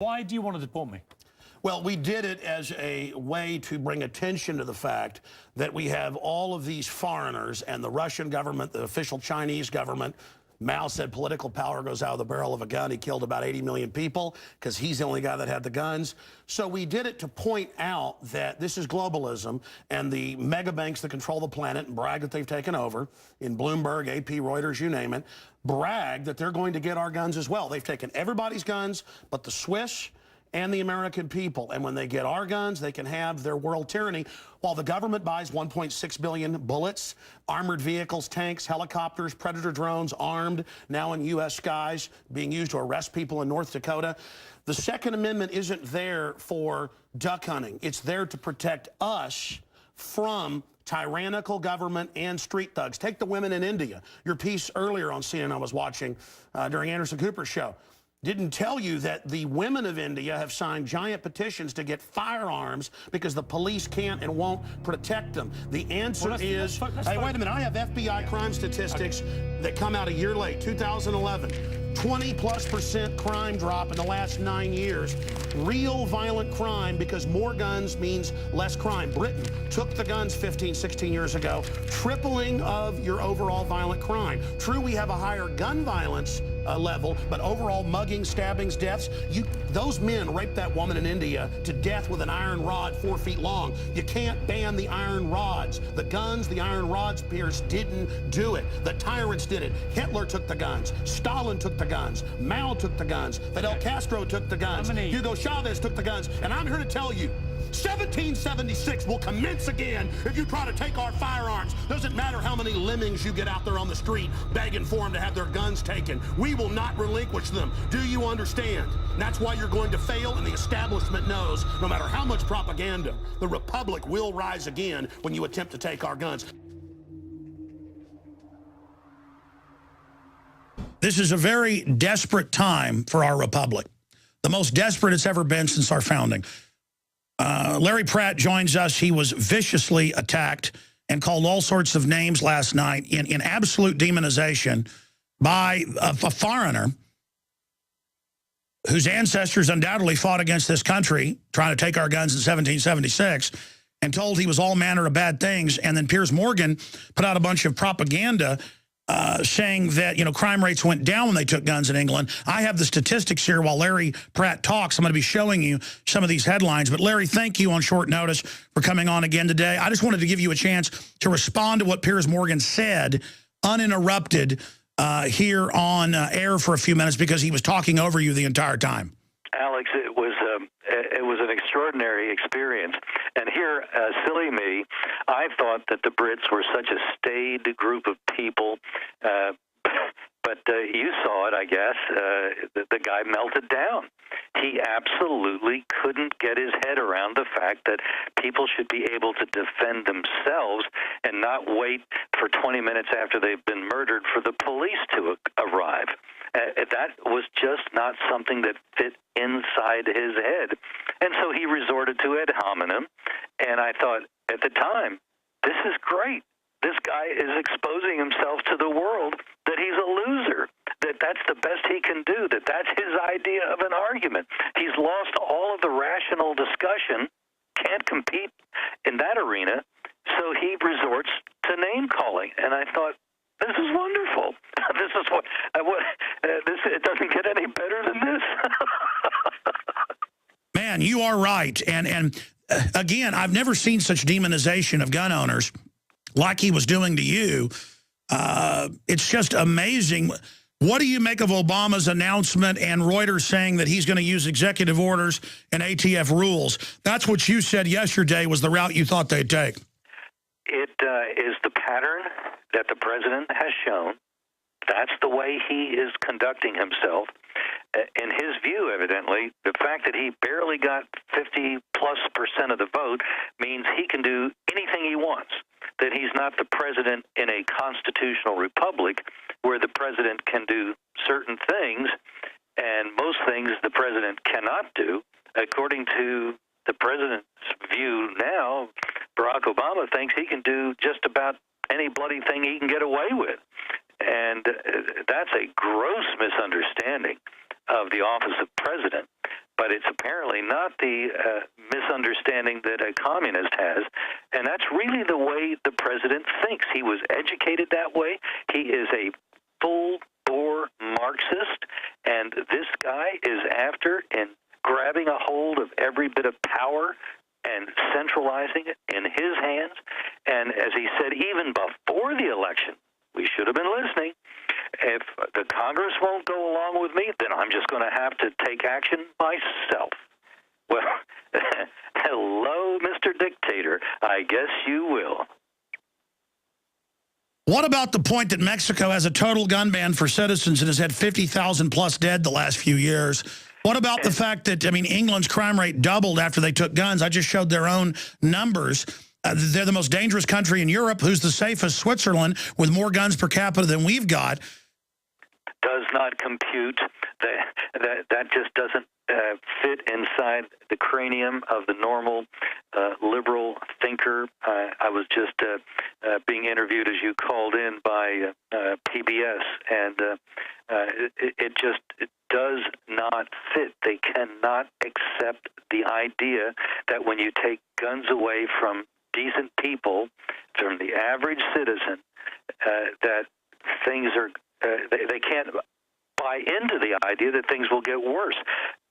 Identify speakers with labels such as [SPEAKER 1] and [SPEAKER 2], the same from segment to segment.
[SPEAKER 1] Why do you want to deport me?
[SPEAKER 2] Well, we did it as a way to bring attention to the fact that we have all of these foreigners and the Russian government, the official Chinese government. Mao said political power goes out of the barrel of a gun. He killed about 80 million people because he's the only guy that had the guns. So we did it to point out that this is globalism, and the mega banks that control the planet and brag that they've taken over, in Bloomberg, AP, Reuters, you name it, brag that they're going to get our guns as well. They've taken everybody's guns but the Swiss and the American people. And when they get our guns, they can have their world tyranny, while the government buys 1.6 billion bullets, armored vehicles, tanks, helicopters, Predator drones, armed, now in U.S. skies, being used to arrest people in North Dakota. The Second Amendment isn't there for duck hunting. It's there to protect us from tyrannical government and street thugs. Take the women in India. Your piece earlier on CNN I was watching during Anderson Cooper's show didn't tell you that the women of India have signed giant petitions to get firearms because the police can't and won't protect them. The answer is, hey, wait a minute, I have FBI crime statistics that come out a year late, 2011. 20+% crime drop in the last 9 years. Real violent crime, because more guns means less crime. Britain took the guns 15, 16 years ago, tripling of your overall violent crime. True, we have a higher gun violence level, but overall mugging, stabbings, deaths, those men raped that woman in India to death with an iron rod 4 feet long. You can't ban the iron rods. The guns, the iron rods, Piers, didn't do it. The tyrants did it. Hitler took the guns. Stalin took the guns. Mao took the guns. Fidel Castro took the guns. Hugo Chavez took the guns. And I'm here to tell you, 1776 will commence again if you try to take our firearms. Doesn't matter how many lemmings you get out there on the street begging for them to have their guns taken. We will not relinquish them. Do you understand? And that's why you're going to fail, and the establishment knows no matter how much propaganda, the Republic will rise again when you attempt to take our guns. This is a very desperate time for our Republic. The most desperate it's ever been since our founding. Larry Pratt joins us. He was viciously attacked and called all sorts of names last night in absolute demonization by a foreigner whose ancestors undoubtedly fought against this country, trying to take our guns in 1776, and told he was all manner of bad things. And then Piers Morgan put out a bunch of propaganda saying that, you know, crime rates went down when they took guns in England. I have the statistics here while Larry Pratt talks. I'm going to be showing you some of these headlines. But Larry, thank you on short notice for coming on again today. I just wanted to give you a chance to respond to what Piers Morgan said uninterrupted here on air for a few minutes, because he was talking over you the entire time.
[SPEAKER 3] Alex, it was an extraordinary experience. And here, silly me, I thought that the Brits were such a staid group of people, but you saw it, I guess. The guy melted down. He absolutely couldn't get his head around the fact that people should be able to defend themselves and not wait for 20 minutes after they've been murdered for the police to arrive. That was just not something that fit inside his head. And so he resorted to ad hominem, and I thought at the time, this is great. This guy is exposing himself to the world that he's a loser, that's the best he can do, that's his idea of an argument. He's lost all of the rational discussion, can't compete in that arena, so he resorts to name-calling. And I thought, this is wonderful. This is it doesn't get any better than this.
[SPEAKER 2] Man, you are right. And again, I've never seen such demonization of gun owners like he was doing to you. It's just amazing. What do you make of Obama's announcement and Reuters saying that he's going to use executive orders and ATF rules? That's what you said yesterday was the route you thought they'd take.
[SPEAKER 3] It is the pattern that the president has shown. That's the way he is conducting himself. In his view, evidently, the fact that he barely got 50+% of the vote means he can do anything he wants, that he's not the president in a constitutional republic where the president can do certain things, and most things the president cannot do. According to the president's view now, Barack Obama thinks he can do just about any bloody thing he can get away with. And that's a gross misunderstanding of the office of president. but it's apparently not the misunderstanding that a communist has, and that's really the way the president thinks. He was educated that way. He is a full-bore Marxist, and this guy is after and grabbing a hold of every bit of power and centralizing it in his hands. And as he said, even before the election, we should have been listening. If the Congress won't go along with me, then I'm just going to have to take action myself. Well, hello, Mr. Dictator. I guess you will.
[SPEAKER 2] What about the point that Mexico has a total gun ban for citizens and has had 50,000 plus dead the last few years? What about the fact that, I mean, England's crime rate doubled after they took guns? I just showed their own numbers. They're the most dangerous country in Europe. Who's the safest? Switzerland, with more guns per capita than we've got.
[SPEAKER 3] Does not compute. That just doesn't fit inside the cranium of the normal liberal thinker. I was just being interviewed as you called in by PBS, and it does not fit. They cannot accept the idea that when you take guns away from decent people, from the average citizen, that things are, they can't buy into the idea that things will get worse,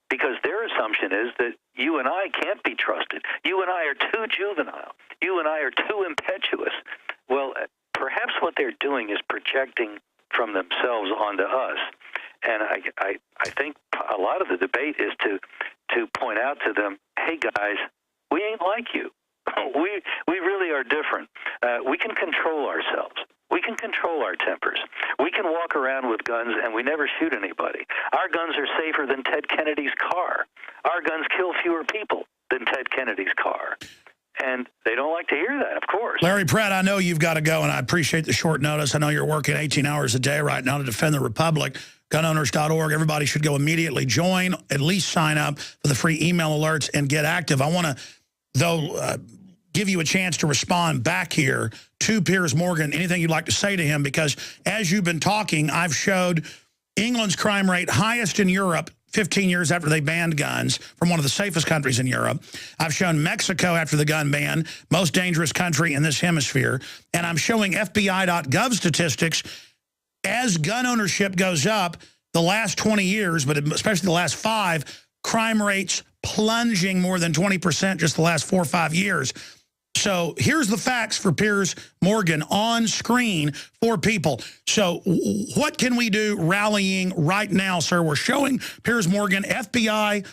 [SPEAKER 3] because their assumption is that you and I can't be trusted. You and I are too juvenile. You and I are too impetuous. Well, perhaps what they're doing is projecting from themselves onto us. And I think a lot of the debate is to point out to them, hey, guys, we ain't like you. We really are different. We can control ourselves. We can control our tempers. We can walk around with guns and we never shoot anybody. Our guns are safer than Ted Kennedy's car. Our guns kill fewer people than Ted Kennedy's car. And they don't like to hear that, of course.
[SPEAKER 2] Larry Pratt, I know you've got to go, and I appreciate the short notice. I know you're working 18 hours a day right now to defend the Republic. Gunowners.org. Everybody should go immediately join, at least sign up for the free email alerts and get active. I want to, though, give you a chance to respond back here to Piers Morgan, anything you'd like to say to him, because as you've been talking, I've showed England's crime rate highest in Europe 15 years after they banned guns from one of the safest countries in Europe. I've shown Mexico after the gun ban, most dangerous country in this hemisphere. And I'm showing FBI.gov statistics. As gun ownership goes up, the last 20 years, but especially the last 5, crime rates plunging more than 20% just the last 4 or 5 years. So here's the facts for Piers Morgan on screen for people. So what can we do rallying right now, sir? We're showing Piers Morgan, FBI.gov,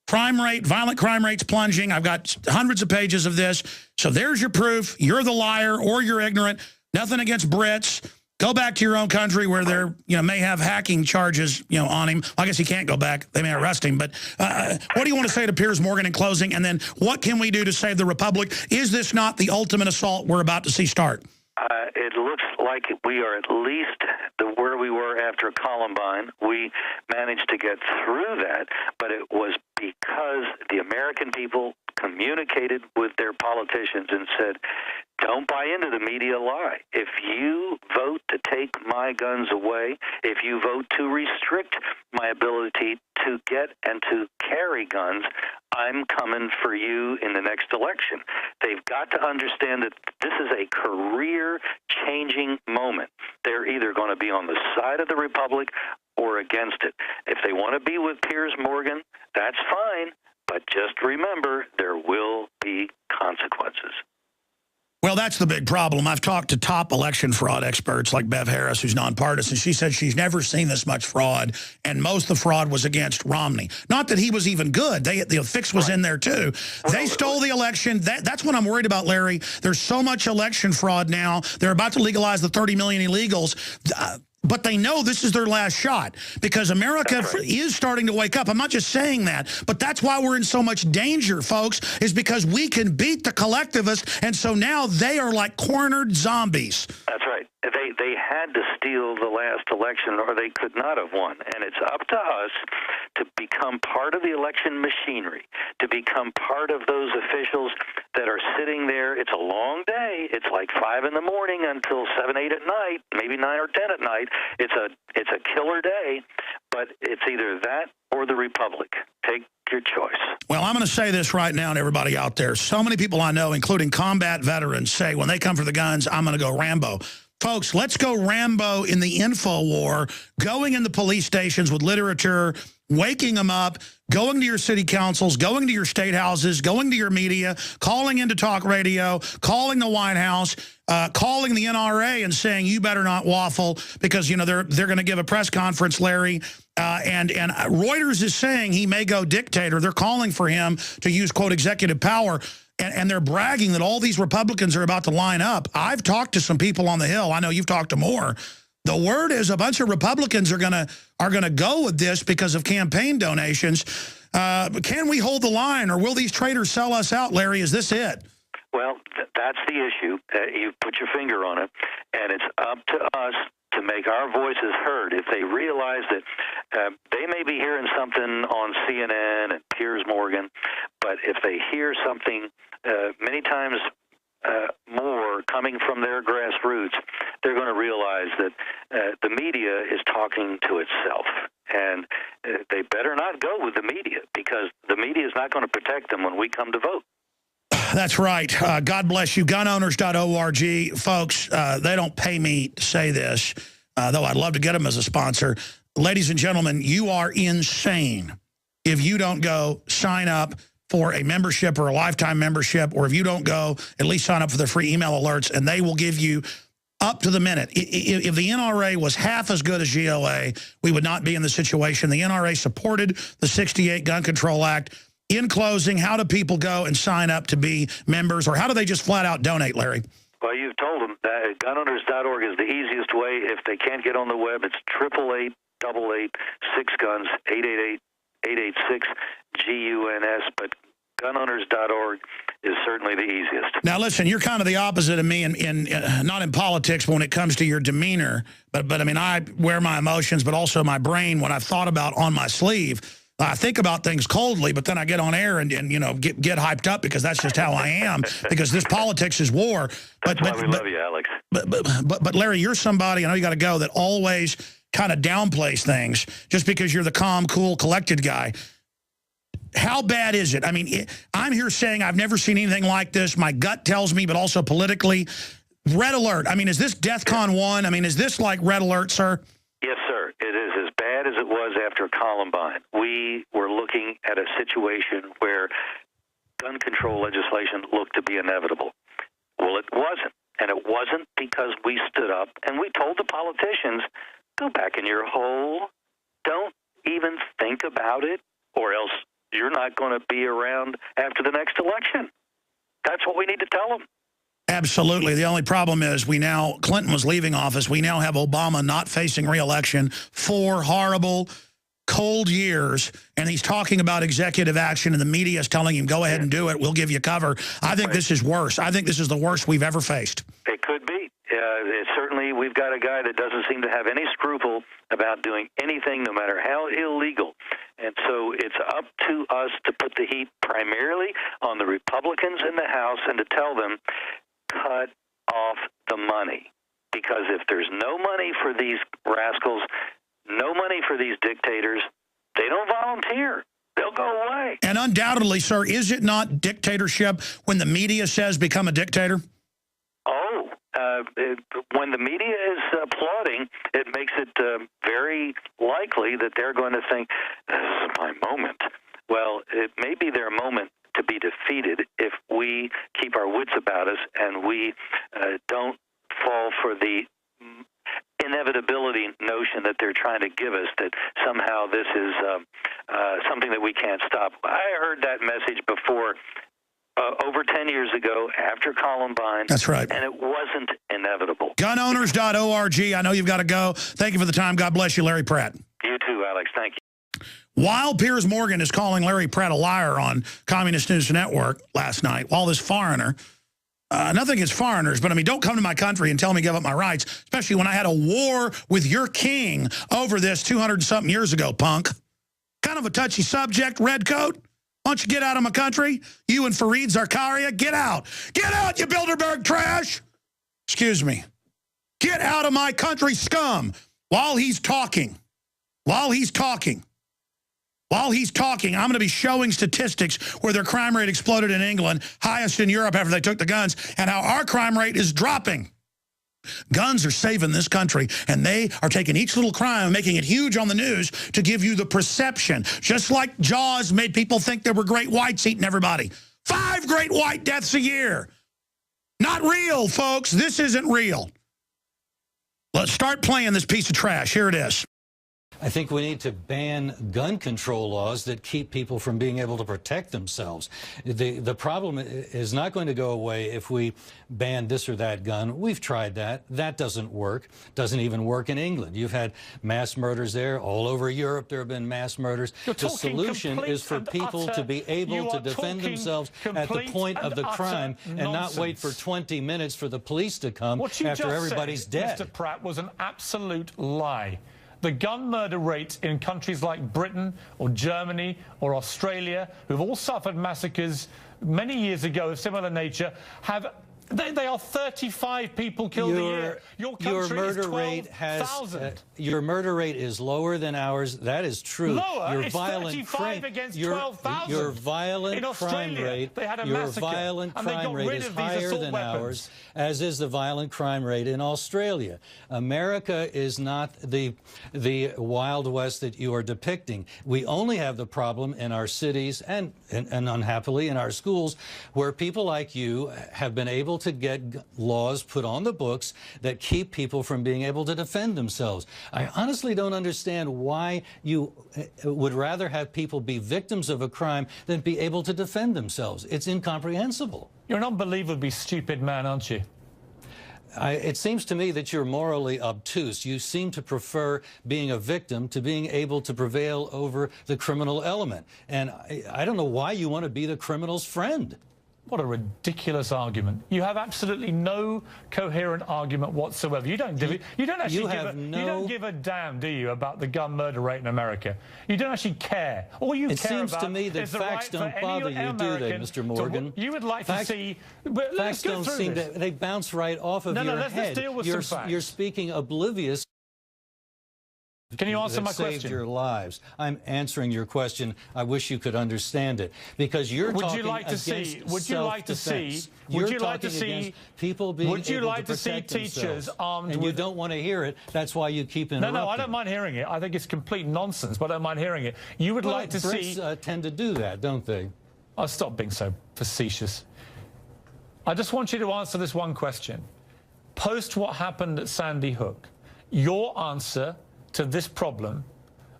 [SPEAKER 2] crime rate, violent crime rates plunging. I've got hundreds of pages of this. So there's your proof. You're the liar or you're ignorant. Nothing against Brits. Go back to your own country where they're, may have hacking charges, on him. I guess he can't go back. They may arrest him. But what do you want to say to Piers Morgan in closing? And then what can we do to save the Republic? Is this not the ultimate assault we're about to see start?
[SPEAKER 3] It looks like we are at least where we were after Columbine. We managed to get through that, but it was because the American people communicated with their politicians and said, don't buy into the media lie. If you vote to take my guns away, if you vote to restrict my ability to get and to carry guns, I'm coming for you in the next election. They've got to understand that this is a career-changing moment. They're either going to be on the side of the Republic or against it. If they want to be with Piers Morgan, that's fine, but just remember, there will be consequences.
[SPEAKER 2] Well, that's the big problem. I've talked to top election fraud experts like Bev Harris, who's nonpartisan. She said she's never seen this much fraud, and most of the fraud was against Romney. Not that he was even good. The fix was in there, too. They stole the election. That's what I'm worried about, Larry. There's so much election fraud now. They're about to legalize the 30 million illegals. But they know this is their last shot because America is starting to wake up. I'm not just saying that, but that's why we're in so much danger, folks, is because we can beat the collectivists, and so now they are like cornered zombies.
[SPEAKER 3] That's right. They had to steal the last election, or they could not have won. And it's up to us to become part of the election machinery, to become part of those officials that are sitting there. It's a long day. It's like 5 in the morning until 7, 8 at night, maybe 9 or 10 at night. It's a killer day, but it's either that or the Republic. Take your choice.
[SPEAKER 2] Well, I'm going to say this right now to everybody out there. So many people I know, including combat veterans, say when they come for the guns, I'm going to go Rambo. Folks, let's go Rambo in the info war, going in the police stations with literature, waking them up, going to your city councils, going to your state houses, going to your media, calling into talk radio, calling the White House, calling the NRA and saying, you better not waffle because, you know, they're going to give a press conference, Larry. And Reuters is saying he may go dictator. They're calling for him to use, quote, executive power. And they're bragging that all these Republicans are about to line up. I've talked to some people on the Hill. I know you've talked to more. The word is a bunch of Republicans are gonna go with this because of campaign donations. Can we hold the line, or will these traitors sell us out, Larry? Is this it?
[SPEAKER 3] Well, that's the issue. You've put your finger on it, and it's up to us to make our voices heard. If they realize that they may be hearing something on CNN and Piers Morgan, but if they hear something many times more coming from their grassroots, they're going to realize that the media is talking to itself. And they better not go with the media, because the media is not going to protect them when we come to vote.
[SPEAKER 2] That's right. God bless you. Gunowners.org. Folks, they don't pay me to say this, though I'd love to get them as a sponsor. Ladies and gentlemen, you are insane if you don't go sign up for a membership or a lifetime membership, or if you don't go, at least sign up for the free email alerts, and they will give you up to the minute. If the NRA was half as good as GOA, we would not be in the situation. The NRA supported the 68 Gun Control Act. In closing, how do people go and sign up to be members, or how do they just flat out donate, Larry?
[SPEAKER 3] Well, you've told them that gunowners.org is the easiest way. If they can't get on the web, it's 888-888-6-GUNS, 888-886-GUNS, but gunowners.org is certainly the easiest.
[SPEAKER 2] Now, listen, you're kind of the opposite of me, in not in politics, but when it comes to your demeanor. But I mean, I wear my emotions, but also my brain, when I've thought about on my sleeve. I think about things coldly, but then I get on air and you know, get hyped up, because that's just how I am, because this politics is war.
[SPEAKER 3] That's why we love you, Alex.
[SPEAKER 2] But Larry, you're somebody, I know you got to go, that always kind of downplays things just because you're the calm, cool, collected guy. How bad is it? I mean, I'm here saying I've never seen anything like this. My gut tells me, but also politically. Red alert. I mean, is this DEFCON 1? I mean, is this like red alert, sir?
[SPEAKER 3] Yes, sir. It is as bad as it was after Columbine. We were looking at a situation where gun control legislation looked to be inevitable. Well, it wasn't. And it wasn't because we stood up and we told the politicians, go back in your hole. Don't even think about it, or else you're not going to be around after the next election. That's what we need to tell them.
[SPEAKER 2] Absolutely. The only problem is Clinton was leaving office. We now have Obama not facing re-election, 4 horrible, cold years, and he's talking about executive action, and the media is telling him, go ahead and do it. We'll give you cover. I think this is worse. I think this is the worst we've ever faced.
[SPEAKER 3] It could be. Certainly, we've got a guy that doesn't seem to have any scruple about doing anything, no matter how illegal. And so it's up to us to put the heat primarily on the Republicans in the House and to tell them, cut off the money. Because if there's no money for these rascals, no money for these dictators, they don't volunteer. They'll go away.
[SPEAKER 2] And undoubtedly, sir, is it not dictatorship when the media says become a dictator?
[SPEAKER 3] Oh, when the media is applauding, it makes it very likely that they're going to think, this is my moment. Well, it may be their moment to be defeated if we keep our wits about us and we don't fall for the inevitability notion that they're trying to give us, that somehow this is something that we can't stop. I heard that message before over 10 years ago after Columbine.
[SPEAKER 2] That's right.
[SPEAKER 3] And it wasn't inevitable.
[SPEAKER 2] Gunowners.org. I know you've got to go. Thank you for the time. God bless you, Larry Pratt.
[SPEAKER 3] You too, Alex. Thank you.
[SPEAKER 2] While Piers Morgan is calling Larry Pratt a liar on Communist News Network last night, while this foreigner Nothing against foreigners, but I mean, don't come to my country and tell me to give up my rights, especially when I had a war with your king over this 200-something years ago, punk. Kind of a touchy subject, Redcoat. Why don't you get out of my country? You and Fareed Zakaria, get out. Get out, you Bilderberg trash. Excuse me. Get out of my country, scum. While he's talking, I'm going to be showing statistics where their crime rate exploded in England, highest in Europe after they took the guns, and how our crime rate is dropping. Guns are saving this country, and they are taking each little crime and making it huge on the news to give you the perception. Just like Jaws made people think there were great whites eating everybody. 5 great white deaths a year. Not real, folks. This isn't real. Let's start playing this piece of trash. Here it is.
[SPEAKER 1] I think we need to ban gun control laws that keep people from being able to protect themselves. The problem is not going to go away if we ban this or that gun. We've tried that. That doesn't work. Doesn't even work in England. You've had mass murders there. All over Europe there have been mass murders. The solution is for people to be able to defend themselves at the point of the crime and not wait for 20 minutes for the police to come after everybody's dead.
[SPEAKER 4] Mr. Pratt, was an absolute lie. The gun murder rate in countries like Britain or Germany or Australia, who've all suffered massacres many years ago of similar nature, they are 35 people killed a year. Your country is 12,000.
[SPEAKER 1] Your murder rate is lower than ours. That is true.
[SPEAKER 4] Lower?
[SPEAKER 1] Your
[SPEAKER 4] It's
[SPEAKER 1] violent
[SPEAKER 4] 35 against 12,000.
[SPEAKER 1] Your violent
[SPEAKER 4] in Australia,
[SPEAKER 1] crime rate.
[SPEAKER 4] They had a
[SPEAKER 1] your
[SPEAKER 4] massacre,
[SPEAKER 1] violent
[SPEAKER 4] and they
[SPEAKER 1] crime
[SPEAKER 4] got
[SPEAKER 1] rate
[SPEAKER 4] rid
[SPEAKER 1] is
[SPEAKER 4] of these
[SPEAKER 1] higher
[SPEAKER 4] assault
[SPEAKER 1] than
[SPEAKER 4] weapons.
[SPEAKER 1] ours, as is the violent crime rate in Australia. America is not the Wild West that you are depicting. We only have the problem in our cities and unhappily in our schools, where people like you have been able to get laws put on the books that keep people from being able to defend themselves. I honestly don't understand why you would rather have people be victims of a crime than be able to defend themselves. It's incomprehensible.
[SPEAKER 4] You're an unbelievably stupid man, aren't you?
[SPEAKER 1] It seems to me that you're morally obtuse. You seem to prefer being a victim to being able to prevail over the criminal element. And I don't know why you want to be the criminal's friend.
[SPEAKER 4] What a ridiculous argument. You have absolutely no coherent argument whatsoever. You don't give a damn, do you, about the gun murder rate in America? You don't actually care. All you care about
[SPEAKER 1] It seems to me that facts don't bother you, do they, Mr. Morgan?
[SPEAKER 4] You would like to see...
[SPEAKER 1] Facts don't seem to... They bounce right off of your head.
[SPEAKER 4] Let's deal with some facts.
[SPEAKER 1] You're speaking oblivious.
[SPEAKER 4] Can you answer my
[SPEAKER 1] saved
[SPEAKER 4] question?
[SPEAKER 1] Your lives. I'm answering your question. I wish you could understand it, because you're talking against self-defense. You're talking against people being able to protect themselves,
[SPEAKER 4] armed
[SPEAKER 1] and you don't want to hear it. That's why you keep interrupting.
[SPEAKER 4] No, I don't mind hearing it. I think it's complete nonsense, but I don't mind hearing it. You would like to see...
[SPEAKER 1] Brits tend to do that, don't they?
[SPEAKER 4] I'll stop being so facetious. I just want you to answer this one question. Post what happened at Sandy Hook, your answer to this problem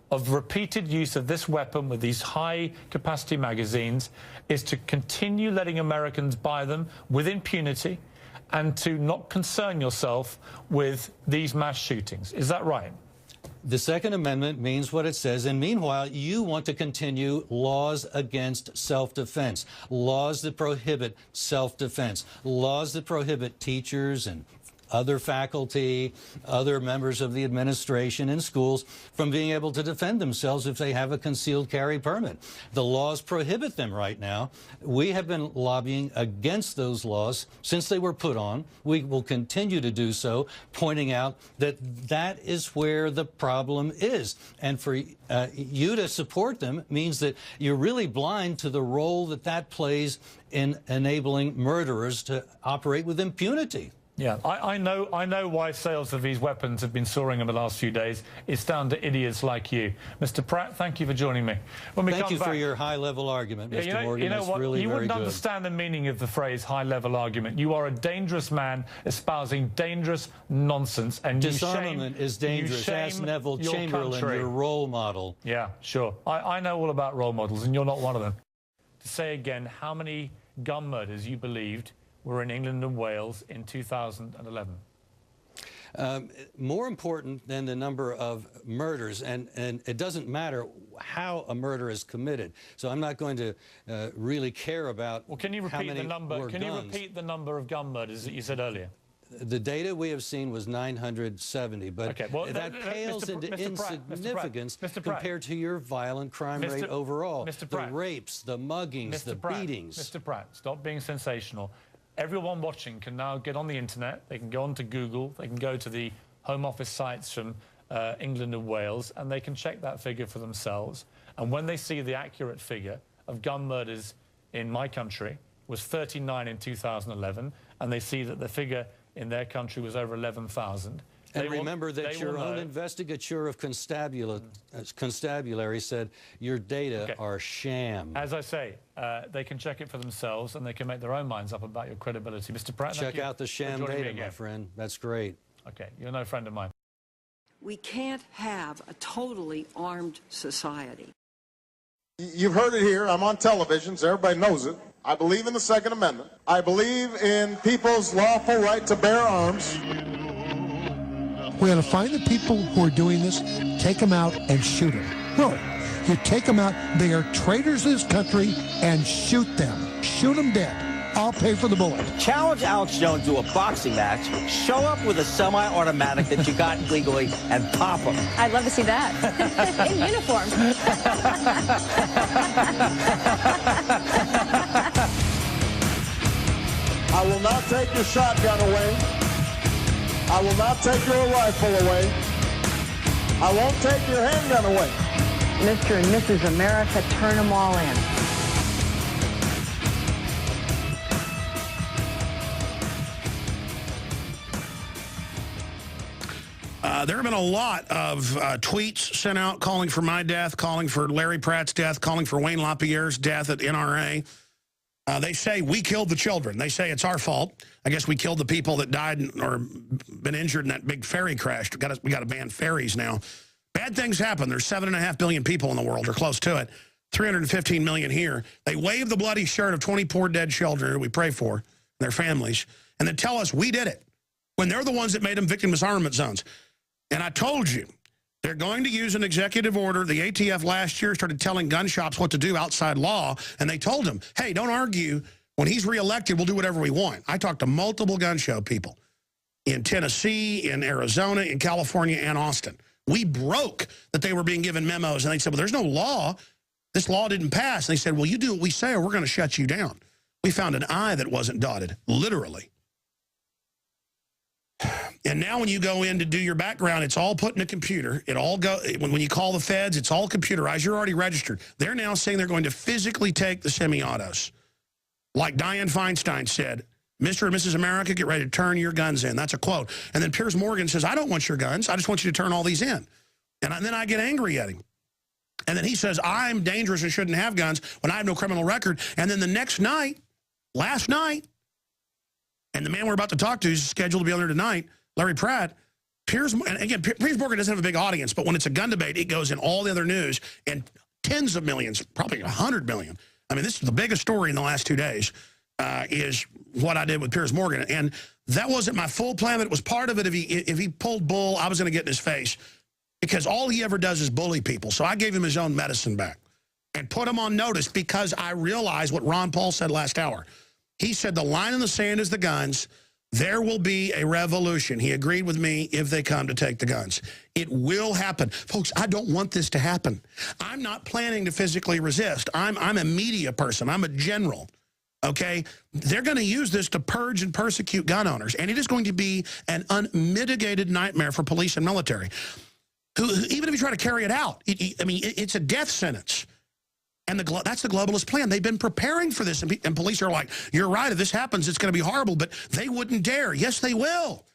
[SPEAKER 4] of repeated use of this weapon with these high-capacity magazines is to continue letting Americans buy them with impunity and to not concern yourself with these mass shootings. Is that right?
[SPEAKER 1] The Second Amendment means what it says, and meanwhile, you want to continue laws against self-defense, laws that prohibit self-defense, laws that prohibit teachers and other faculty, other members of the administration in schools from being able to defend themselves if they have a concealed carry permit. The laws prohibit them right now. We have been lobbying against those laws since they were put on. We will continue to do so, pointing out that that is where the problem is. And for you to support them means that you're really blind to the role that that plays in enabling murderers to operate with impunity.
[SPEAKER 4] Yeah, I know why sales of these weapons have been soaring in the last few days. It's down to idiots like you. Mr. Pratt, thank you for joining me.
[SPEAKER 1] Thank you for your high-level argument, Mr. Morgan.
[SPEAKER 4] You know what?
[SPEAKER 1] Really
[SPEAKER 4] you wouldn't
[SPEAKER 1] very good.
[SPEAKER 4] understand the meaning of the phrase high-level argument. You are a dangerous man espousing dangerous nonsense, and
[SPEAKER 1] disarmament is dangerous. Ask Neville Chamberlain, your role model.
[SPEAKER 4] Yeah, sure. I know all about role models, and you're not one of them. To say again how many gun murders you believed were in England and Wales in 2011.
[SPEAKER 1] More important than the number of murders, and it doesn't matter how a murder is committed. So I'm not going to really care about.
[SPEAKER 4] Well, can you repeat the number? Can you repeat the number of gun murders that you said earlier?
[SPEAKER 1] The data we have seen was 970, but
[SPEAKER 4] okay, well,
[SPEAKER 1] that pales into insignificance compared to your violent crime rate overall.
[SPEAKER 4] Mr. Pratt,
[SPEAKER 1] the rapes, the muggings, the beatings.
[SPEAKER 4] Mr. Pratt, stop being sensational. Everyone watching can now get on the internet. They can go onto Google. They can go to the Home Office sites from England and Wales, and they can check that figure for themselves. And when they see the accurate figure of gun murders in my country was 39 in 2011, and they see that the figure in their country was over 11,000.
[SPEAKER 1] And remember that your own investigature of constabulary said your data are sham.
[SPEAKER 4] As I say, they can check it for themselves and they can make their own minds up about your credibility. Mr. Pratt,
[SPEAKER 1] check out the sham data, my friend. That's great.
[SPEAKER 4] Okay, you're no friend of mine.
[SPEAKER 5] We can't have a totally armed society.
[SPEAKER 6] You've heard it here. I'm on television, so everybody knows it. I believe in the Second Amendment. I believe in people's lawful right to bear arms.
[SPEAKER 7] We're going to find the people who are doing this, take them out, and shoot them. Really. You take them out. They are traitors to this country, and shoot them. Shoot them dead. I'll pay for the bullet.
[SPEAKER 8] Challenge Alex Jones to a boxing match. Show up with a semi-automatic that you got legally and pop him.
[SPEAKER 9] I'd love to see that. In uniform.
[SPEAKER 6] I will not take your shotgun away. I will not take your rifle away. I won't take your handgun away.
[SPEAKER 10] Mr. and Mrs. America, turn them all in.
[SPEAKER 2] There have been a lot of tweets sent out calling for my death, calling for Larry Pratt's death, calling for Wayne LaPierre's death at NRA. They say we killed the children. They say it's our fault. I guess we killed the people that died or been injured in that big ferry crash. We got to ban ferries now. Bad things happen. There's 7.5 billion people in the world, or close to it. 315 million here. They wave the bloody shirt of 20 poor dead children who we pray for, their families, and then tell us we did it, when they're the ones that made them victim disarmament zones. And I told you, they're going to use an executive order. The ATF last year started telling gun shops what to do outside law, and they told them, hey, don't argue. When he's reelected, we'll do whatever we want. I talked to multiple gun show people in Tennessee, in Arizona, in California, and Austin. We broke that they were being given memos, and they said, well, there's no law. This law didn't pass. And they said, well, you do what we say or we're going to shut you down. We found an I that wasn't dotted, literally. And now when you go in to do your background, it's all put in a computer. It all when you call the feds, it's all computerized. You're already registered. They're now saying they're going to physically take the semi-autos. Like Dianne Feinstein said, Mr. and Mrs. America, get ready to turn your guns in. That's a quote. And then Piers Morgan says, I don't want your guns. I just want you to turn all these in. And then I get angry at him. And then he says, I'm dangerous and shouldn't have guns when I have no criminal record. And then the next night, last night, and the man we're about to talk to is scheduled to be on there tonight, Larry Pratt, and again, Piers Morgan doesn't have a big audience, but when it's a gun debate, it goes in all the other news and tens of millions, probably 100 million. I mean, this is the biggest story in the last 2 days, is what I did with Piers Morgan. And that wasn't my full plan, but it was part of it. If he pulled bull, I was going to get in his face, because all he ever does is bully people. So I gave him his own medicine back and put him on notice, because I realized what Ron Paul said last hour. He said the line in the sand is the guns. There will be a revolution. He agreed with me if they come to take the guns. It will happen. Folks, I don't want this to happen. I'm not planning to physically resist. I'm a media person. I'm a general, okay? They're going to use this to purge and persecute gun owners, and it is going to be an unmitigated nightmare for police and military. Even if you try to carry it out, I mean, it's a death sentence. And that's the globalist plan. They've been preparing for this, and police are like, you're right, if this happens, it's going to be horrible, but they wouldn't dare. Yes, they will.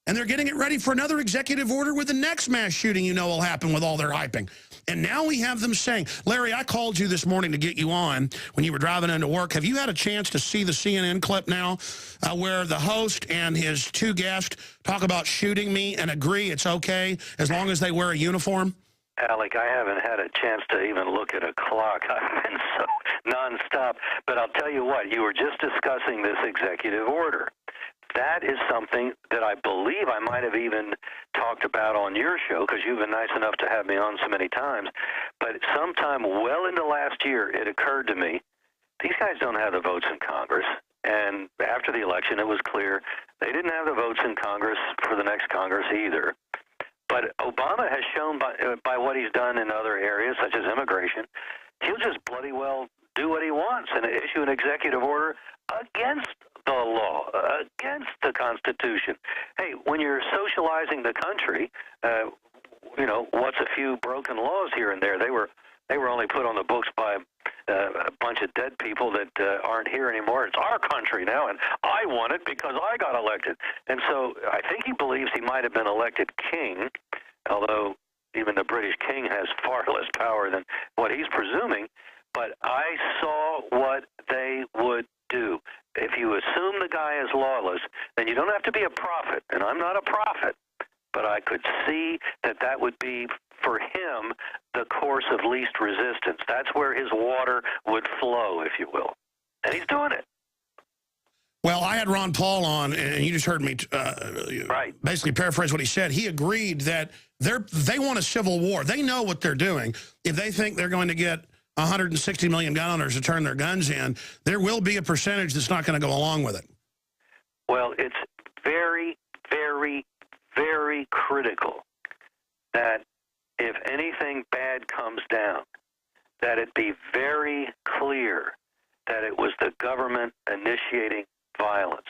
[SPEAKER 2] And they're getting it ready for another executive order with the next mass shooting will happen with all their hyping. And now we have them saying, Larry, I called you this morning to get you on when you were driving into work. Have you had a chance to see the CNN clip now where the host and his two guests talk about shooting me and agree it's okay as long as they wear a uniform?
[SPEAKER 3] Alec, I haven't had a chance to even look at a clock. I've been so nonstop. But I'll tell you what, you were just discussing this executive order. that is something that I believe I might have even talked about on your show, because you've been nice enough to have me on so many times. But sometime well into last year, it occurred to me, these guys don't have the votes in Congress. And after the election, it was clear they didn't have the votes in Congress for the next Congress either. But Obama has shown by what he's done in other areas, such as immigration, he'll just bloody well do what he wants and issue an executive order against the law, against the Constitution. Hey, when you're socializing the country, you know, what's a few broken laws here and there? They were only put on the books by a bunch of dead people that aren't here anymore. It's our country now, and I want it because I got elected. And so I think he believes he might have been elected king, although even the British king has far less power than what he's presuming. But I saw what they would do. If you assume the guy is lawless, then you don't have to be a prophet, and I'm not a prophet, but I could see that that would be, for him, the course of least resistance. That's where his water would flow, if you will. And he's doing it.
[SPEAKER 2] Well, I had Ron Paul on, and you just heard me basically paraphrase what he said. He agreed that they want a civil war. They know what they're doing. If they think they're going to get 160 million gun owners to turn their guns in, there will be a percentage that's not going to go along with it.
[SPEAKER 3] Well, it's very, very, very critical that if anything bad comes down, that it be very clear that it was the government initiating violence.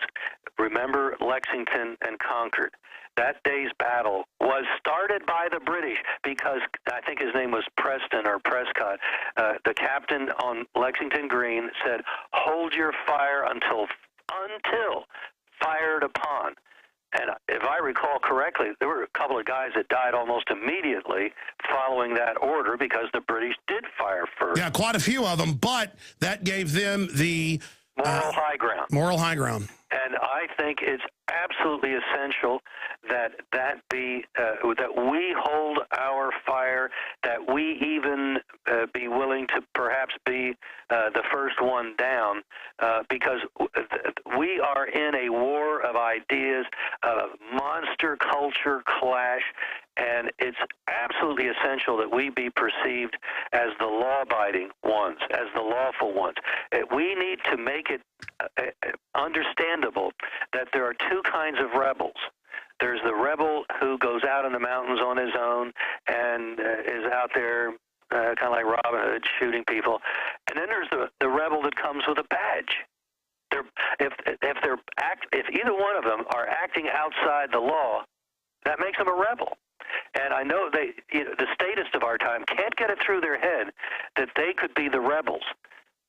[SPEAKER 3] Remember Lexington and Concord. That day's battle was started by the British because I think his name was Preston or Prescott. The captain on Lexington Green said, "Hold your fire until fired upon." And if I recall correctly, there were a couple of guys that died almost immediately following that order because the British did fire first.
[SPEAKER 2] Yeah, quite a few of them, but that gave them the
[SPEAKER 3] moral high ground.
[SPEAKER 2] Moral high ground.
[SPEAKER 3] And I think it's absolutely essential that that we hold our fire, that we even be willing to perhaps be the first one down, because we are in a war of ideas, of monster culture clash, and it's absolutely essential that we be perceived as the law-abiding ones, as the lawful ones. We need to make it understandable that there are two kinds of rebels. There's the rebel who goes out in the mountains on his own and is out there kind of like Robin Hood shooting people. And then there's the rebel that comes with a badge. If either one of them are acting outside the law, that makes them a rebel. And I know the statists of our time can't get it through their head that they could be the rebels.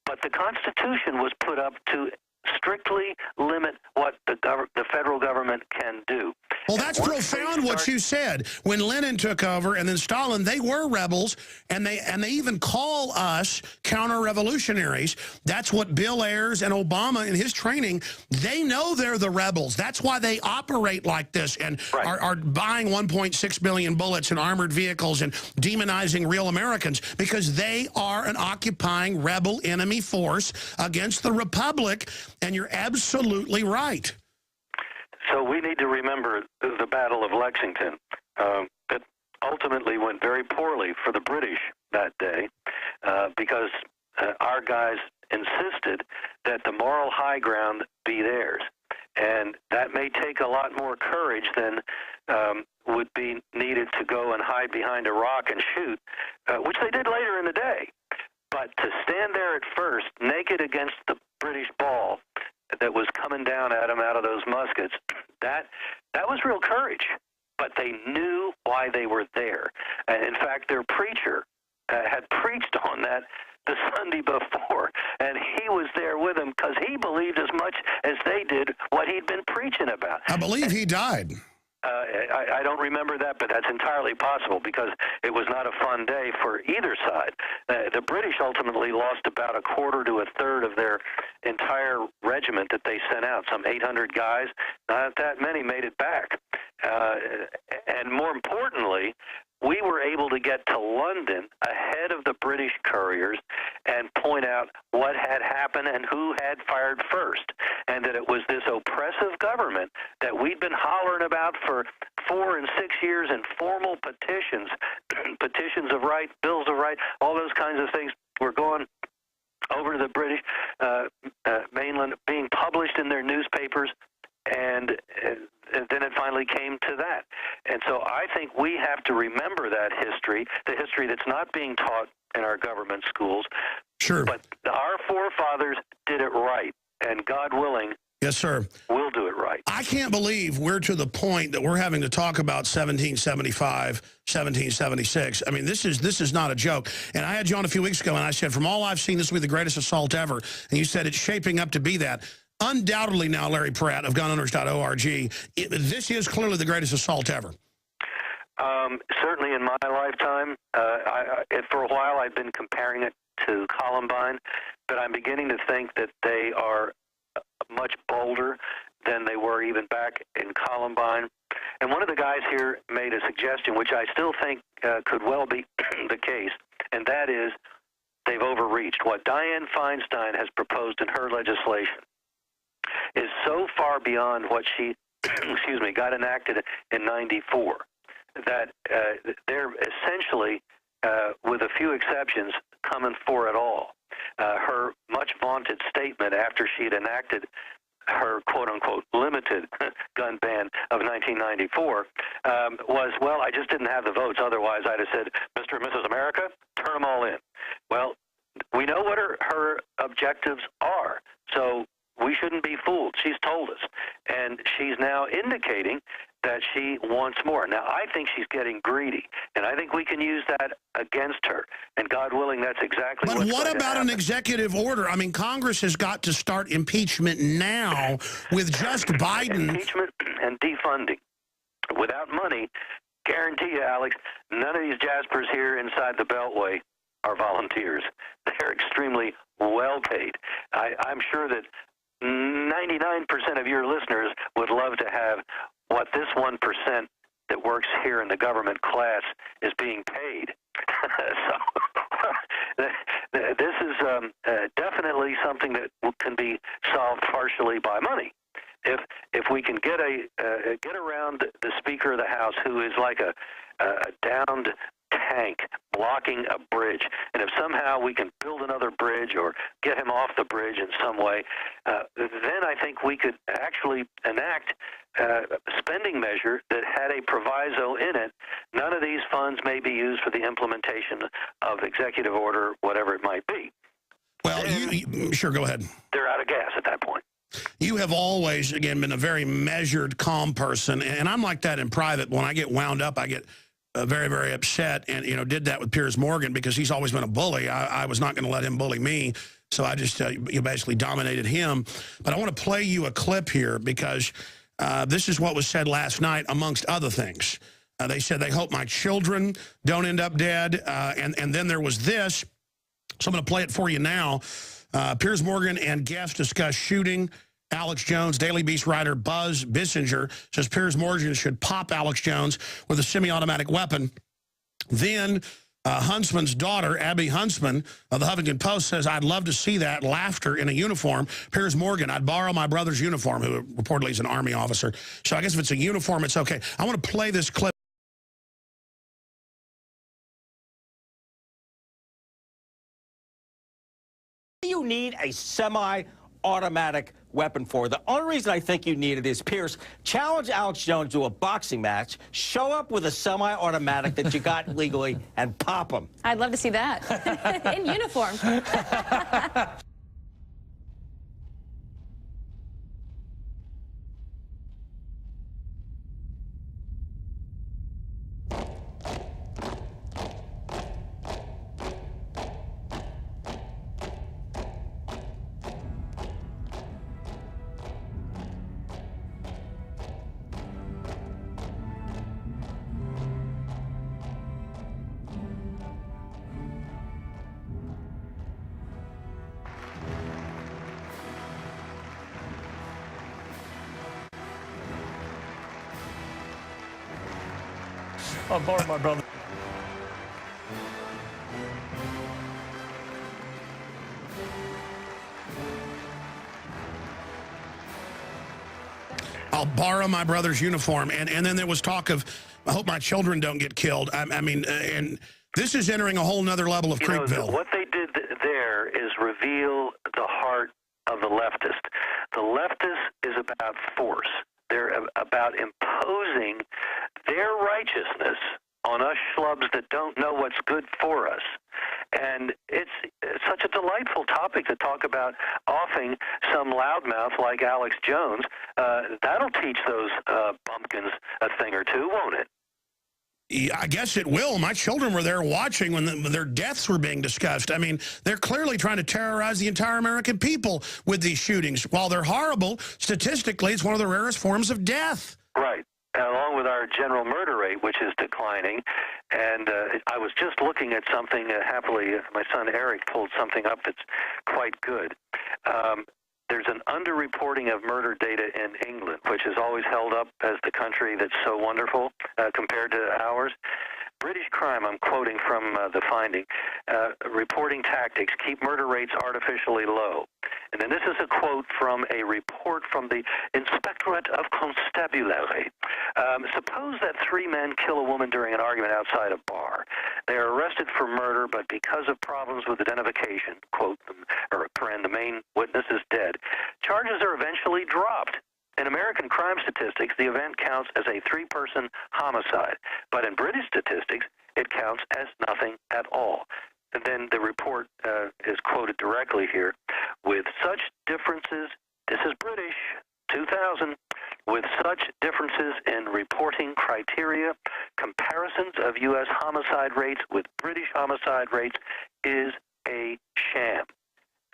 [SPEAKER 3] But the Constitution was put up to strictly limit what the federal government can do.
[SPEAKER 2] Well, that's profound what you said. When Lenin took over and then Stalin, they were rebels, and they even call us counter-revolutionaries. That's what Bill Ayers and Obama in his training, they know they're the rebels. That's why they operate like this and are buying 1.6 billion bullets and armored vehicles and demonizing real Americans, because they are an occupying rebel enemy force against the Republic, and you're absolutely right.
[SPEAKER 3] So we need to remember the Battle of Lexington. That ultimately went very poorly for the British that day because our guys insisted that the moral high ground be theirs. And that may take a lot more courage than would be needed to go and hide behind a rock and shoot, which they did later in the day. But to stand there at first, naked against the British ball that was coming down at them out of those muskets, that was real courage. But they knew why they were there. And in fact, their preacher had preached on that the Sunday before, and he was there with them because he believed as much as they did what he'd been preaching about.
[SPEAKER 2] I believe he died.
[SPEAKER 3] I don't remember that, but that's entirely possible because it was not a fun day for either side. The British ultimately lost about a quarter to a third of their entire regiment that they sent out, some 800 guys. Not that many made it back. And more importantly, we were able to get to London ahead of the British couriers and point out what had happened and who had fired first, and that it was this oppressive government hollering about for 4 and 6 years in formal petitions, petitions of right, bills of right, all those kinds of things were going over to the British mainland, being published in their newspapers, and then it finally came to that. And so I think we have to remember that history, the history that's not being taught in our government schools.
[SPEAKER 2] Sure.
[SPEAKER 3] But our forefathers did it right, and God willing,
[SPEAKER 2] yes, sir,
[SPEAKER 3] we'll do it right.
[SPEAKER 2] I can't believe we're to the point that we're having to talk about 1775, 1776. I mean, this is not a joke. And I had you on a few weeks ago, and I said, from all I've seen, this will be the greatest assault ever. And you said it's shaping up to be that. Undoubtedly now, Larry Pratt of gunowners.org, this is clearly the greatest assault ever.
[SPEAKER 3] Certainly in my lifetime. For a while, I've been comparing it to Columbine, but I'm beginning to think that they are much bolder than they were even back in Columbine. And one of the guys here made a suggestion, which I still think could well be the case, and that is they've overreached. What Dianne Feinstein has proposed in her legislation is so far beyond what she, excuse me, got enacted in '94 that they're essentially, with a few exceptions, coming for it all. Her much vaunted statement after she had enacted her quote-unquote limited gun ban of 1994 was, well, I just didn't have the votes. Otherwise, I'd have said, Mr. and Mrs. America, turn them all in. Well, we know what her objectives are, so we shouldn't be fooled. She's told us, and she's now indicating that she wants more. Now, I think she's getting greedy, and I think we can use that against her. And God willing, that's exactly what's going to happen.
[SPEAKER 2] But what about an executive order? I mean, Congress has got to start impeachment now with just Biden.
[SPEAKER 3] Impeachment and defunding. Without money, guarantee you, Alex, none of these Jaspers here inside the Beltway are volunteers. They're extremely well paid. I'm sure that 99% of your listeners would love to have what this 1% that works here in the government class is being paid. So this is definitely something that can be solved partially by money. If we can get around the Speaker of the House, who is like a downed tank blocking a bridge, and if somehow we can build another bridge or get him off the bridge in some way, then I think we could actually enact a spending measure that had a proviso in it. None of these funds may be used for the implementation of executive order, whatever it might be.
[SPEAKER 2] Well, sure, go ahead.
[SPEAKER 3] They're out of gas at that point.
[SPEAKER 2] You have always, again, been a very measured, calm person, and I'm like that in private. When I get wound up, I get very, very upset, and, you know, did that with Piers Morgan because he's always been a bully. I was not going to let him bully me, so I just you basically dominated him. But I want to play you a clip here because this is what was said last night, amongst other things. They said they hope my children don't end up dead, and then there was this. So I'm going to play it for you now. Piers Morgan and guests discuss shooting Alex Jones. Daily Beast writer Buzz Bissinger says Piers Morgan should pop Alex Jones with a semi-automatic weapon. Then Huntsman's daughter, Abby Huntsman, of the Huffington Post, says, I'd love to see that laughter in a uniform. Piers Morgan, I'd borrow my brother's uniform, who reportedly is an Army officer. So I guess if it's a uniform, it's okay. I want to play this clip.
[SPEAKER 8] You need a semi-automatic weapon for. The only reason I think you need it is, Pierce, challenge Alex Jones to a boxing match, show up with a semi-automatic that you got legally, and pop him.
[SPEAKER 9] I'd love to see that. In uniform.
[SPEAKER 4] I'll borrow my brother.
[SPEAKER 2] I'll borrow my brother's uniform. And then there was talk of, I hope my children don't get killed. I mean, and this is entering a whole nother level of Creepville.
[SPEAKER 3] What they did there is reveal the heart of the leftist. The leftist is about force. They're about imposing their righteousness on us schlubs that don't know what's good for us. And it's such a delightful topic to talk about offing some loudmouth like Alex Jones. That'll teach those bumpkins a thing or two, won't it?
[SPEAKER 2] I guess it will. My children were there watching when their deaths were being discussed. I mean, they're clearly trying to terrorize the entire American people with these shootings. While they're horrible, statistically, it's one of the rarest forms of death.
[SPEAKER 3] Right. Along with our general murder rate, which is declining. And I was just looking at something, happily, my son Eric pulled something up that's quite good. There's an underreporting of murder data in England, which is always held up as the country that's so wonderful compared to ours. British crime, I'm quoting from the finding, reporting tactics keep murder rates artificially low. And then this is a quote from a report from the Inspectorate of Constabulary. Suppose that 3 men kill a woman during an argument outside a bar. They are arrested for murder, but because of problems with identification, quote, or the main witness is dead, charges are eventually dropped. In American crime statistics, the event counts as a 3-person homicide, but in British statistics, it counts as nothing at all. And then the report is quoted directly here. With such differences, this is British, 2000, with such differences in reporting criteria, comparisons of U.S. homicide rates with British homicide rates is a sham.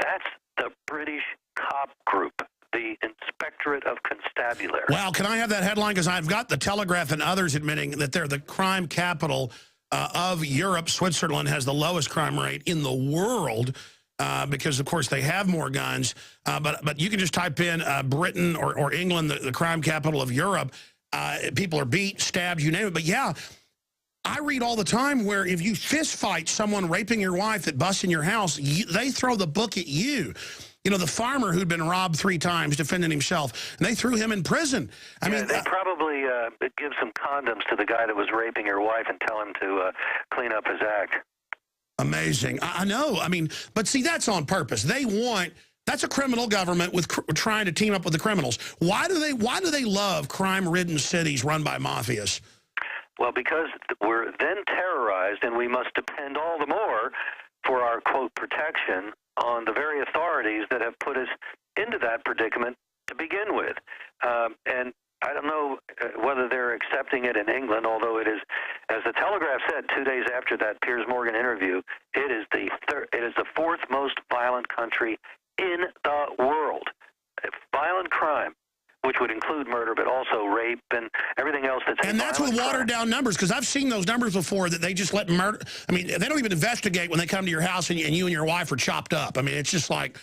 [SPEAKER 3] That's the British cop group, the Inspectorate of Constabulary.
[SPEAKER 2] Wow, can I have that headline? Because I've got the Telegraph and others admitting that they're the crime capital of Europe. Switzerland has the lowest crime rate in the world because, of course, they have more guns. But you can just type in Britain or England, the crime capital of Europe. People are beat, stabbed, you name it. But, yeah, I read all the time where if you fist fight someone raping your wife that busts in your house, they throw the book at you. You know, the farmer who'd been robbed 3 times defending himself, and they threw him in prison. I mean,
[SPEAKER 3] they probably give some condoms to the guy that was raping your wife and tell him to clean up his act.
[SPEAKER 2] Amazing. I know. I mean, but see, that's on purpose. They want, that's a criminal government with trying to team up with the criminals. Why do they love crime-ridden cities run by mafias?
[SPEAKER 3] Well, because we're then terrorized, and we must depend all the more for our, quote, protection on the very authorities that have put us into that predicament to begin with. And I don't know whether they're accepting it in England, although it is, as the Telegraph said 2 days after that Piers Morgan interview, it is the 4th most violent country in the world. Violent crime, which would include murder, but also rape and everything else that's
[SPEAKER 2] and that's with watered down numbers, because I've seen those numbers before that they just let murder. I mean, they don't even investigate when they come to your house and you and your wife are chopped up. I mean, it's just like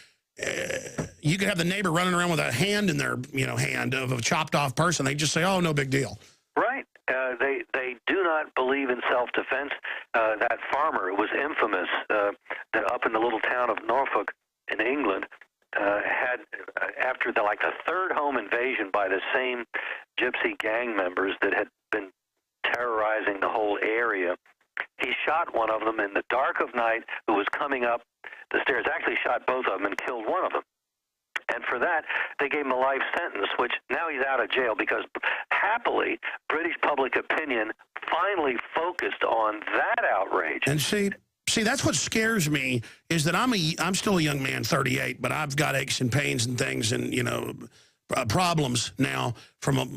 [SPEAKER 2] you could have the neighbor running around with a hand in their hand of a chopped off person. They just say, oh, no big deal.
[SPEAKER 3] Right. They do not believe in self-defense. That farmer was infamous up in the little town of Norfolk in England. Had after the 3rd home invasion by the same gypsy gang members that had been terrorizing the whole area, he shot one of them in the dark of night who was coming up the stairs. Actually shot both of them and killed one of them. And for that, they gave him a life sentence, which now he's out of jail because, happily, British public opinion finally focused on that outrage.
[SPEAKER 2] And see, that's what scares me, is that I'm still a young man, 38, but I've got aches and pains and things and, problems now from a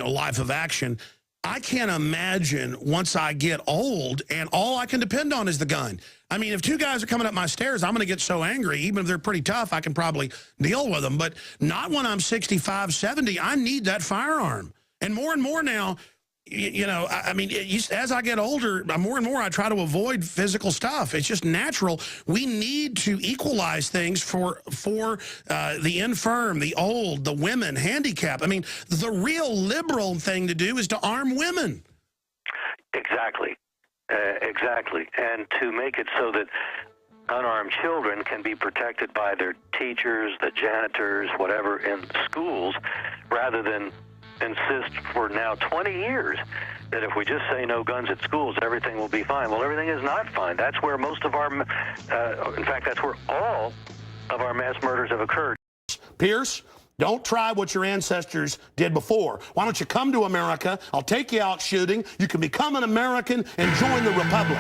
[SPEAKER 2] life of action. I can't imagine once I get old and all I can depend on is the gun. I mean, if 2 guys are coming up my stairs, I'm going to get so angry. Even if they're pretty tough, I can probably deal with them. But not when I'm 65, 70. I need that firearm. And more now, I mean, as I get older, more and more I try to avoid physical stuff. It's just natural. We need to equalize things for the infirm, the old, the women, handicapped. I mean, the real liberal thing to do is to arm women.
[SPEAKER 3] Exactly. Exactly. And to make it so that unarmed children can be protected by their teachers, the janitors, whatever, in schools, rather than insist for now 20 years that if we just say no guns at schools, everything will be fine. Well, everything is not fine. That's where most of our, in fact, that's where all of our mass murders have occurred.
[SPEAKER 2] Pierce, don't try what your ancestors did before. Why don't you come to America? I'll take you out shooting. You can become an American and join the Republic.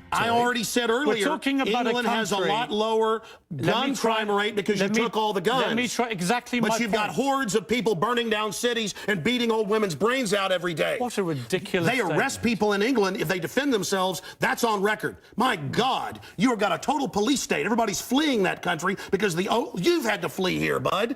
[SPEAKER 2] I already said earlier, England has a lot lower gun crime rate because you took all the guns.
[SPEAKER 4] Let me try exactly my point.
[SPEAKER 2] But you've got hordes of people burning down cities and beating old women's brains out every day.
[SPEAKER 4] What a ridiculous
[SPEAKER 2] They arrest people in England if they defend themselves. That's on record. My God, you have got a total police state. Everybody's fleeing that country because you've had to flee here, bud.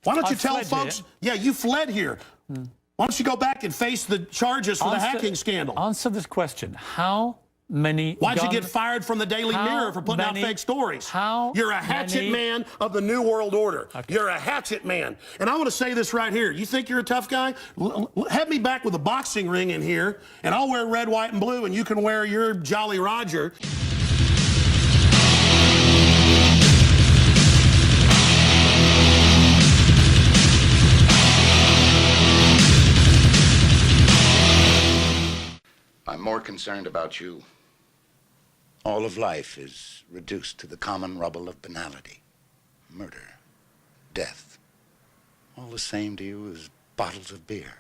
[SPEAKER 2] Why don't you tell folks? Yeah, you fled here. Why don't you go back and face the charges for the hacking scandal?
[SPEAKER 4] Answer this question. How many
[SPEAKER 2] Why'd you get fired from the Daily Mirror for putting out fake stories? You're a hatchet man of the New World Order. Okay. You're a hatchet man. And I want to say this right here. You think you're a tough guy? Have me back with a boxing ring in here, and I'll wear red, white, and blue, and you can wear your Jolly Roger.
[SPEAKER 11] I'm more concerned about you. All of life is reduced to the common rubble of banality. Murder, death, all the same to you as bottles of beer.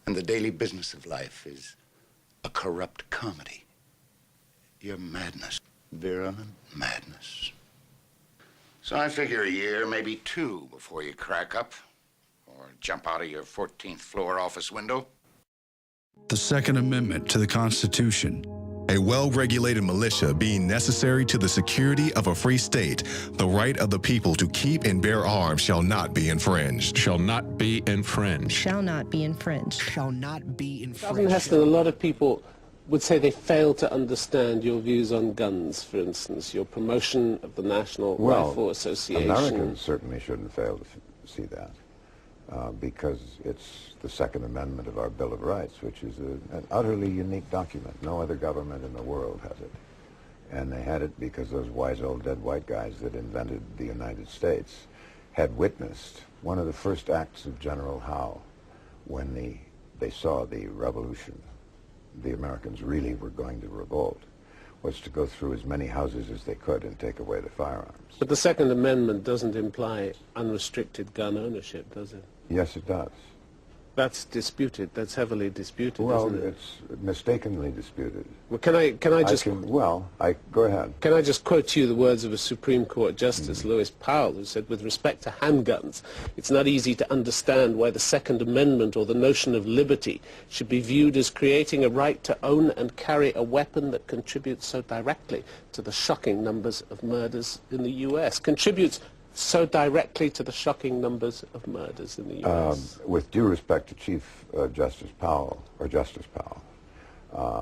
[SPEAKER 11] And the daily business of life is a corrupt comedy. Your madness, virulent madness. So I figure a year, maybe 2, before you crack up or jump out of your 14th floor office window.
[SPEAKER 12] The Second Amendment to the Constitution. A well-regulated militia being necessary to the security of a free state, the right of the people to keep and bear arms shall not be infringed.
[SPEAKER 13] Shall not be infringed.
[SPEAKER 14] Shall not be infringed.
[SPEAKER 15] Shall not be infringed.
[SPEAKER 16] Sergeant Heston, a lot of people would say they fail to understand your views on guns, for instance, your promotion of the National Rifle Association.
[SPEAKER 17] Americans certainly shouldn't fail to see that. Because it's the Second Amendment of our Bill of Rights, which is an utterly unique document. No other government in the world has it. And they had it because those wise old dead white guys that invented the United States had witnessed one of the first acts of General Howe when they saw the revolution, the Americans really were going to revolt, was to go through as many houses as they could and take away the firearms.
[SPEAKER 16] But the Second Amendment doesn't imply unrestricted gun ownership, does it?
[SPEAKER 17] Yes, it does.
[SPEAKER 16] That's disputed. That's heavily disputed,
[SPEAKER 17] well,
[SPEAKER 16] isn't it?
[SPEAKER 17] It's mistakenly disputed.
[SPEAKER 16] Well, can I just...
[SPEAKER 17] go ahead.
[SPEAKER 16] Can I just quote you the words of a Supreme Court Justice, Lewis Powell, who said, with respect to handguns, it's not easy to understand why the Second Amendment or the notion of liberty should be viewed as creating a right to own and carry a weapon that contributes so directly to the shocking numbers of murders in the U.S. Contributes so directly to the shocking numbers of murders in the U.S.
[SPEAKER 17] With due respect to Chief Justice Powell,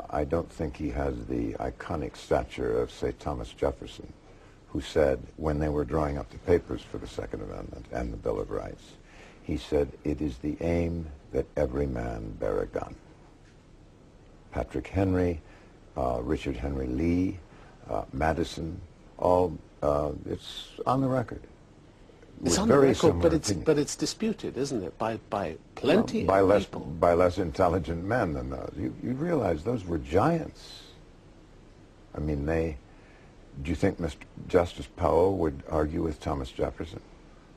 [SPEAKER 17] I don't think he has the iconic stature of, say, Thomas Jefferson, who said, when they were drawing up the papers for the Second Amendment and the Bill of Rights, he said, "It is the aim that every man bear a gun." Patrick Henry, Richard Henry Lee, Madison, all, it's on the record.
[SPEAKER 16] It's on the record, but it's disputed, isn't it, by plenty of people?
[SPEAKER 17] By less intelligent men than those. You realize those were giants. I mean, do you think Mr. Justice Powell would argue with Thomas Jefferson,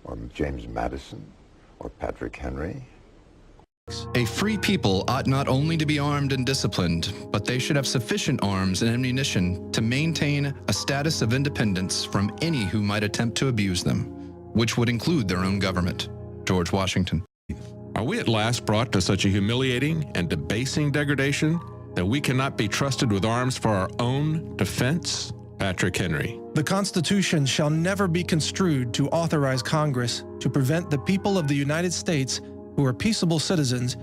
[SPEAKER 17] or James Madison, or Patrick Henry?
[SPEAKER 18] A free people ought not only to be armed and disciplined, but they should have sufficient arms and ammunition to maintain a status of independence from any who might attempt to abuse them, which would include their own government. George Washington.
[SPEAKER 13] Are we at last brought to such a humiliating and debasing degradation that we cannot be trusted with arms for our own defense? Patrick Henry.
[SPEAKER 19] The Constitution shall never be construed to authorize Congress to prevent the people of the United States who are peaceable citizens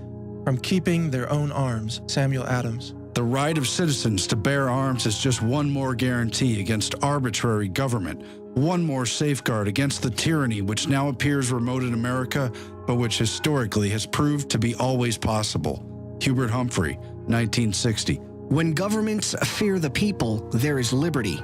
[SPEAKER 19] from keeping their own arms. Samuel Adams.
[SPEAKER 14] The right of citizens to bear arms is just one more guarantee against arbitrary government, one more safeguard against the tyranny which now appears remote in America, but which historically has proved to be always possible. Hubert Humphrey, 1960.
[SPEAKER 15] When governments fear the people, there is liberty.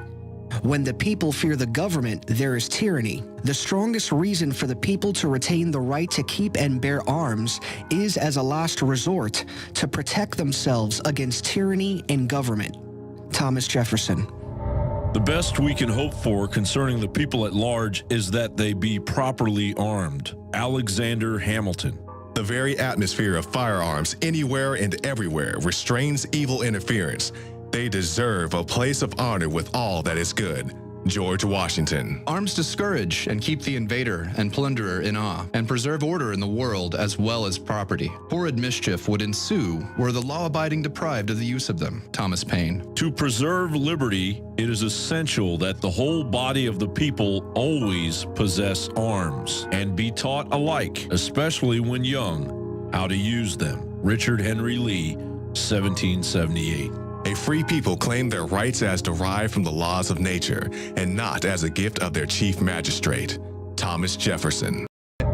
[SPEAKER 15] When the people fear the government, there is tyranny. The strongest reason for the people to retain the right to keep and bear arms is as a last resort to protect themselves against tyranny and government. Thomas Jefferson.
[SPEAKER 20] The best we can hope for concerning the people at large is that they be properly armed. Alexander Hamilton.
[SPEAKER 12] The very atmosphere of firearms anywhere and everywhere restrains evil interference. They deserve a place of honor with all that is good. George Washington.
[SPEAKER 18] Arms discourage and keep the invader and plunderer in awe, and preserve order in the world as well as property. Horrid mischief would ensue were the law-abiding deprived of the use of them. Thomas Paine.
[SPEAKER 20] To preserve liberty, it is essential that the whole body of the people always possess arms and be taught alike, especially when young, how to use them. Richard Henry Lee, 1778.
[SPEAKER 12] A free people claim their rights as derived from the laws of nature and not as a gift of their chief magistrate. Thomas Jefferson.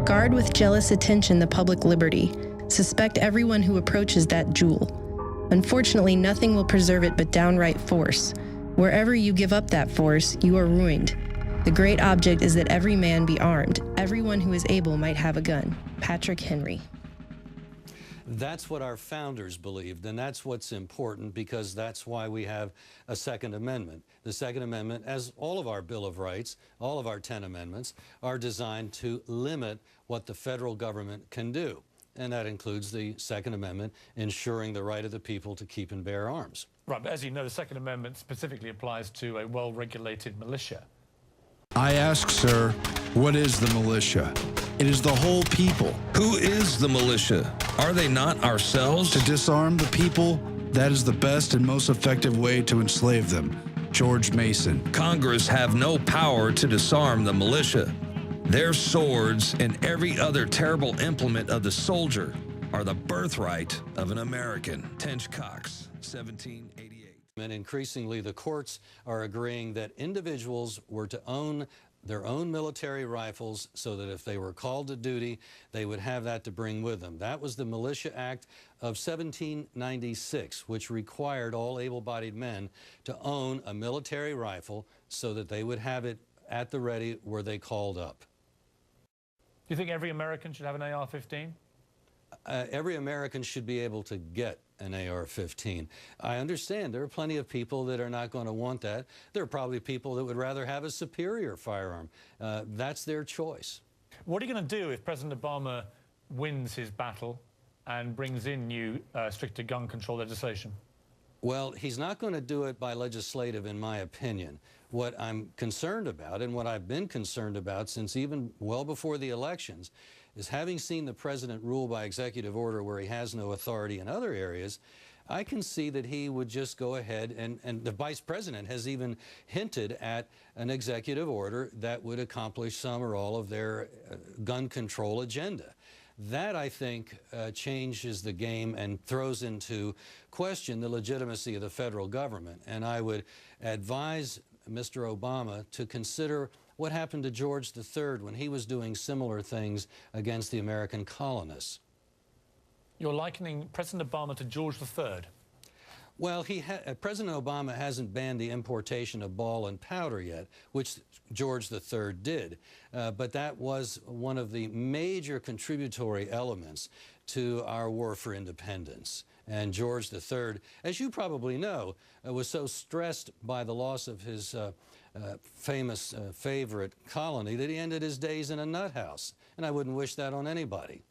[SPEAKER 21] Guard with jealous attention the public liberty. Suspect everyone who approaches that jewel. Unfortunately, nothing will preserve it but downright force. Wherever you give up that force, you are ruined. The great object is that every man be armed. Everyone who is able might have a gun. Patrick Henry.
[SPEAKER 1] That's what our founders believed, and that's what's important, because that's why we have a Second Amendment. The Second Amendment, as all of our Bill of Rights, all of our 10 amendments, are designed to limit what the federal government can do. And that includes the Second Amendment ensuring the right of the people to keep and bear arms.
[SPEAKER 4] Right, but as you know, the Second Amendment specifically applies to a well-regulated militia.
[SPEAKER 14] I ask, sir, what is the militia? It is the whole people.
[SPEAKER 22] Who is the militia? Are they not ourselves?
[SPEAKER 14] To disarm the people, that is the best and most effective way to enslave them. George Mason.
[SPEAKER 22] Congress have no power to disarm the militia. Their swords and every other terrible implement of the soldier are the birthright of an American. Tench Cox, 1788.
[SPEAKER 1] And increasingly, the courts are agreeing that individuals were to own their own military rifles so that if they were called to duty, they would have that to bring with them. That was the Militia Act of 1796, which required all able-bodied men to own a military rifle so that they would have it at the ready where they called up.
[SPEAKER 4] Do you think every American should have an AR-15?
[SPEAKER 1] Every American should be able to get an AR-15. I understand there are plenty of people that are not going to want that. There are probably people that would rather have a superior firearm. That's their choice.
[SPEAKER 4] What are you going to do if President Obama wins his battle and brings in new stricter gun control legislation?
[SPEAKER 1] Well, he's not going to do it by legislative, in my opinion. What I'm concerned about, and what I've been concerned about since even well before the elections, is having seen the president rule by executive order where he has no authority in other areas, I can see that he would just go ahead, and the vice president has even hinted at an executive order that would accomplish some or all of their gun control agenda. That, I think, changes the game and throws into question the legitimacy of the federal government. And I would advise Mr. Obama to consider what happened to George III when he was doing similar things against the American colonists.
[SPEAKER 4] You're likening President Obama to George III?
[SPEAKER 1] Well, President Obama hasn't banned the importation of ball and powder yet, which George III did. But that was one of the major contributory elements to our war for independence. And George III, as you probably know, was so stressed by the loss of his famous favorite colony that he ended his days in a nut house. And I wouldn't wish that on anybody.